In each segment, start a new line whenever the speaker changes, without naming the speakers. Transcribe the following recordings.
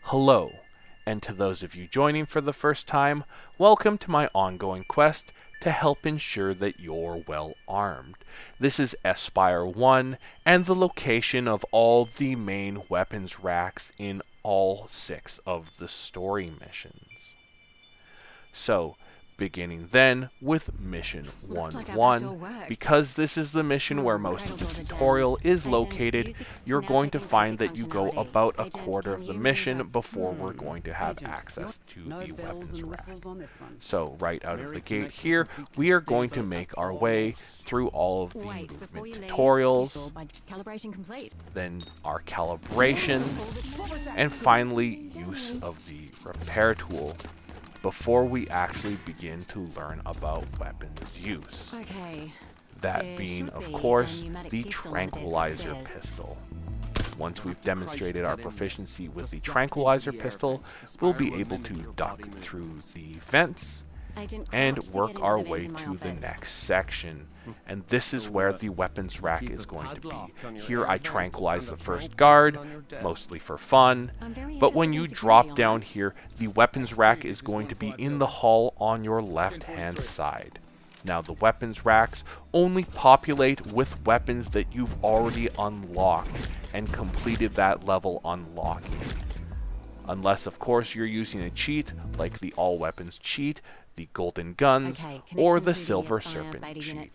Hello, and to those of you joining for the first time, welcome to my ongoing quest to help ensure that you're well armed. This is Espire 1 and the location of all the main weapons racks in all 6 of the story missions. So, beginning then with mission 1-1, because this is the mission where most of the tutorial is located, you're going to find that you go about a quarter of the mission before we're going to have access to the weapons rack. So right out of the gate here, we are going to make our way through all of the movement tutorials, then our calibration, and finally use of the repair tool, before we actually begin to learn about weapons use. That being, of course, the tranquilizer pistol. Once we've demonstrated our proficiency with the tranquilizer pistol, we'll be able to duck through the vents and work our way to the next section. And this is where the weapons rack is going to be. Here I tranquilize the first guard, mostly for fun, but when you drop down here, the weapons rack is going to be in the hall on your left hand side. Now the weapons racks only populate with weapons that you've already unlocked and completed that level unlocking. Unless of course you're using a cheat like the all weapons cheat, the golden guns, or the silver serpent cheat.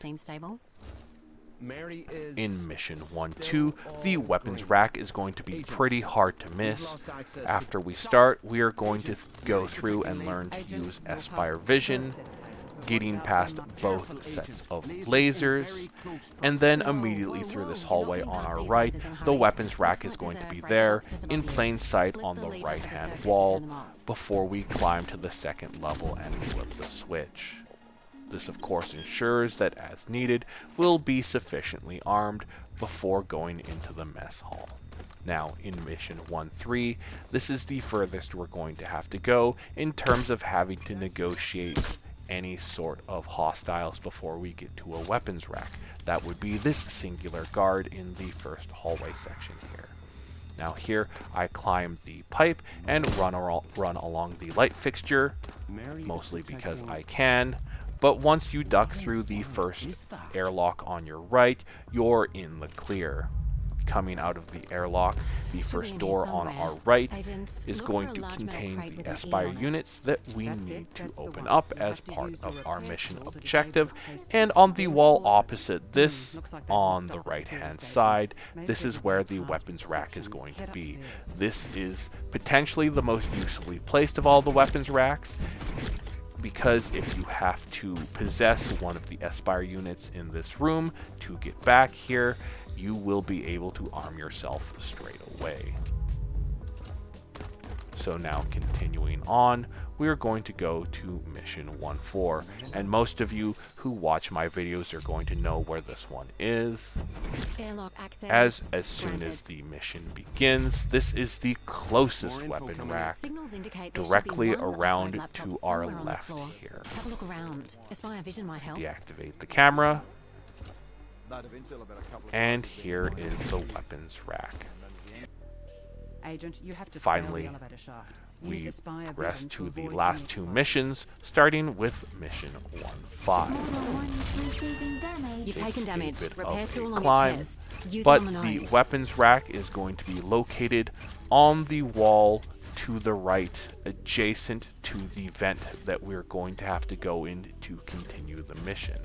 In mission 1-2, the weapons rack is going to be pretty hard to miss. After we start, we are going to go through and learn to use Espire vision, getting past both sets of lasers, and then immediately through this hallway on our right, the weapons rack is going to be there in plain sight on the right hand wall before we climb to the second level and flip the switch. This of course ensures that as needed, we'll be sufficiently armed before going into the mess hall. Now, in mission 1-3, this is the furthest we're going to have to go in terms of having to negotiate any sort of hostiles before we get to a weapons rack. That would be this singular guard in the first hallway section here. Now here, I climb the pipe and run along the light fixture, mostly because I can, but once you duck through the first airlock on your right, you're in the clear. Coming out of the airlock, the first door on our right is going to contain the Espire units that we need to open up as part of our mission objective, and on the wall opposite this, on the right hand side, this is where the weapons rack is going to be. This is potentially the most usefully placed of all the weapons racks, because if you have to possess one of the Espire units in this room to get back here, you will be able to arm yourself straight away. So now continuing on, we're going to go to mission 1-4, and most of you who watch my videos are going to know where this one is, as soon as the mission begins. This is the closest weapon rack, directly around to our left here. Deactivate the camera, and here is the weapons rack. Finally, we progress to the last 2 missions, starting with mission 1-5. It's a bit of a climb, but the weapons rack is going to be located on the wall to the right, adjacent to the vent that we're going to have to go in to continue the mission.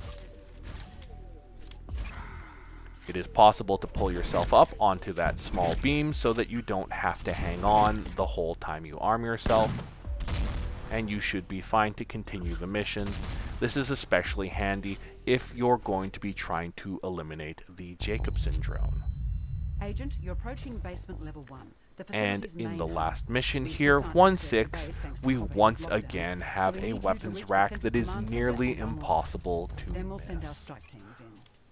It is possible to pull yourself up onto that small beam so that you don't have to hang on the whole time you arm yourself, and you should be fine to continue the mission. This is especially handy if you're going to be trying to eliminate the Jacobson drone.
Agent, you're approaching basement level 1.
And in the last mission here, 1-6, we once again have a weapons rack that is nearly impossible to miss.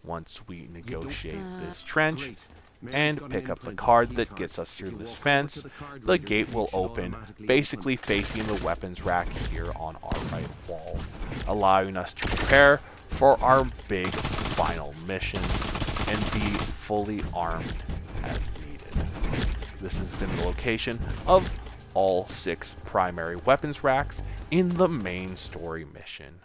Once we negotiate this trench and pick up the card that gets us through this fence, the gate will open, basically facing the weapons rack here on our right wall, allowing us to prepare for our big final mission and be fully armed as needed. This has been the location of all 6 primary weapons racks in the main story mission.